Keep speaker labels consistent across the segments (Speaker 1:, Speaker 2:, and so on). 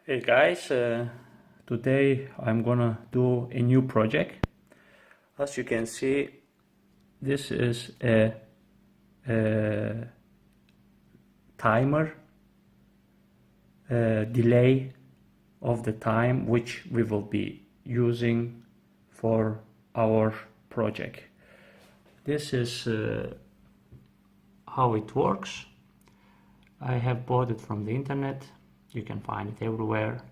Speaker 1: Hey guys, today I'm gonna do a new project. As you can see, this is a timer delay of the time which we will be using for our project. This is how it works. I have bought it from the internet. You can find it everywhere,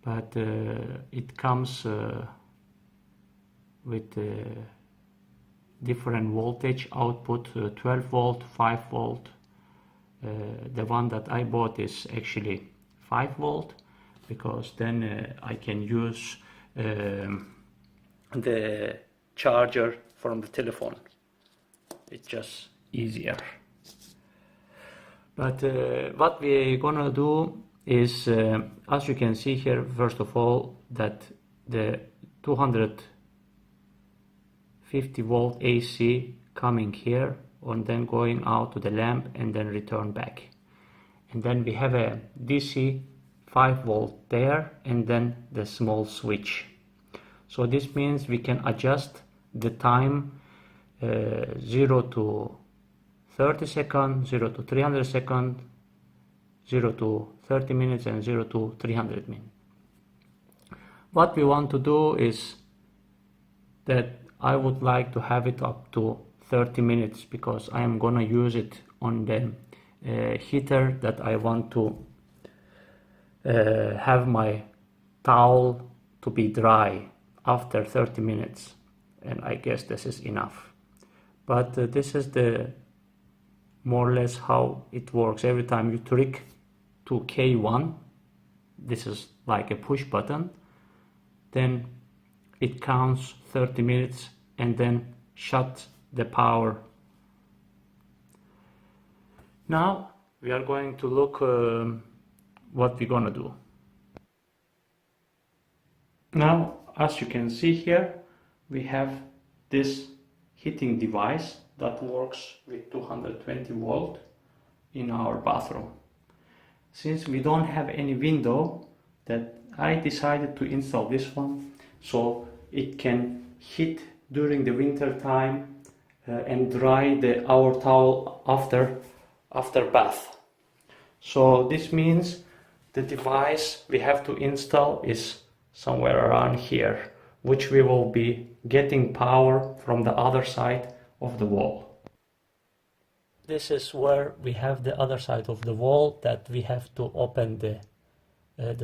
Speaker 1: but it comes with different voltage output, 12 volt, 5 volt. The one that I bought is actually 5 volt, because then I can use the charger from the telephone. It's just easier. But what we're gonna do is, as you can see here, first of all, that the 250 volt AC coming here and then going out to the lamp and then return back. And then we have a DC 5 volt there and then the small switch. So this means we can adjust the time 0 to 30 seconds, 0 to 300 seconds, 0 to 30 minutes and 0 to 300 minutes. What we want to do is that I would like to have it up to 30 minutes because I am gonna use it on the heater that I want to have my towel to be dry after 30 minutes, and I guess this is enough. But this is the more or less how it works. Every time you trick to K1, this is like a push button, then it counts 30 minutes and then shuts the power. Now we are going to look what we're gonna do. Now, as you can see here, we have this heating device that works with 220 volt in our bathroom. Since we don't have any window, that I decided to install this one so it can heat during the winter time and dry our towel after bath. So this means the device we have to install is somewhere around here, which we will be getting power from the other side of the wall. This is where we have the other side of the wall that we have to open the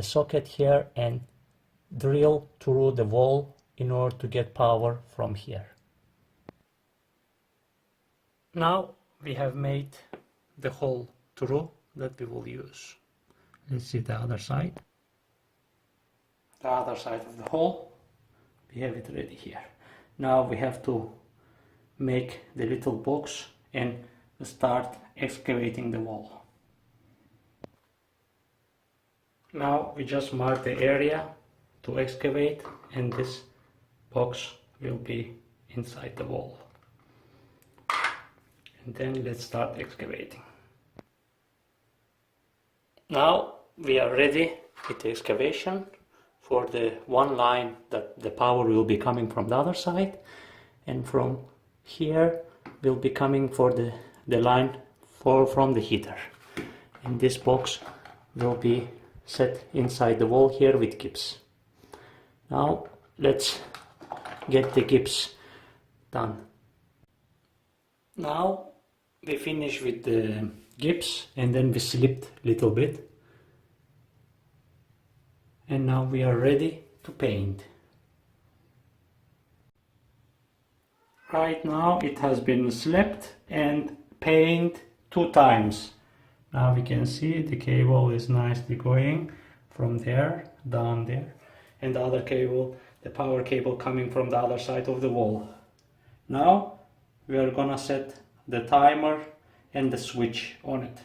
Speaker 1: socket here and drill through the wall in order to get power from here. Now we have made the hole through that we will use. Let's see the other side. The other side of the hole, we have it ready here. Now we have to make the little box and start excavating the wall. Now we just mark the area to excavate and this box will be inside the wall. And then let's start excavating. Now we are ready with the excavation for the one line that the power will be coming from the other side, and from here will be coming for the line from the heater. And this box will be set inside the wall here with gips. Now let's get the gips done. Now we finish with the gips and then we slipped a little bit. And now we are ready to paint. Right now it has been slapped and painted 2 times. Now we can see the cable is nicely going from there down there, and the other cable, the power cable, coming from the other side of the wall. Now we are gonna set the timer and the switch on it.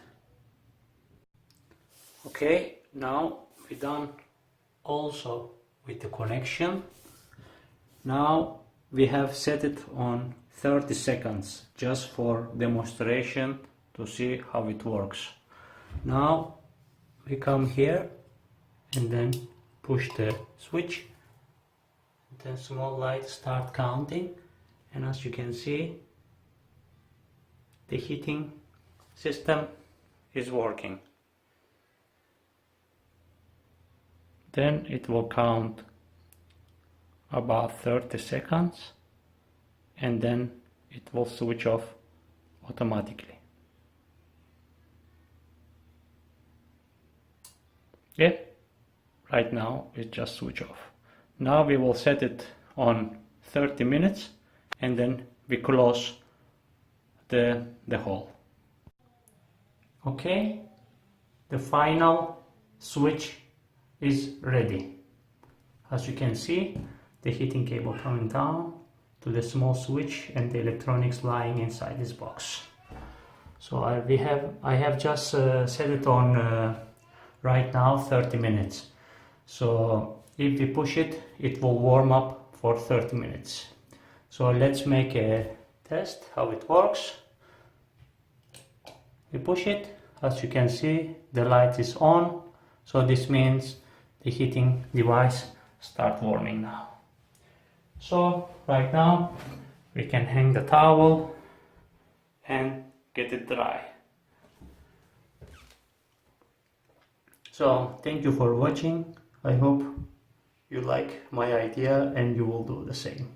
Speaker 1: Okay, now we're done also with the connection. Now we have set it on 30 seconds just for demonstration to see how it works. Now we come here and then push the switch. The small lights start counting, and as you can see, the heating system is working. Then it will count about 30 seconds, and then it will switch off automatically. Yeah, right now it just switch off. Now we will set it on 30 minutes, and then we close the hole. Okay, the final switch is ready. As you can see, the heating cable coming down to the small switch and the electronics lying inside this box. So I have just set it on right now 30 minutes. So if we push it, it will warm up for 30 minutes. So let's make a test how it works. We push it, as you can see the light is on, so this means the heating device start warming now. So right now we can hang the towel and get it dry. So thank you for watching. I hope you like my idea and you will do the same.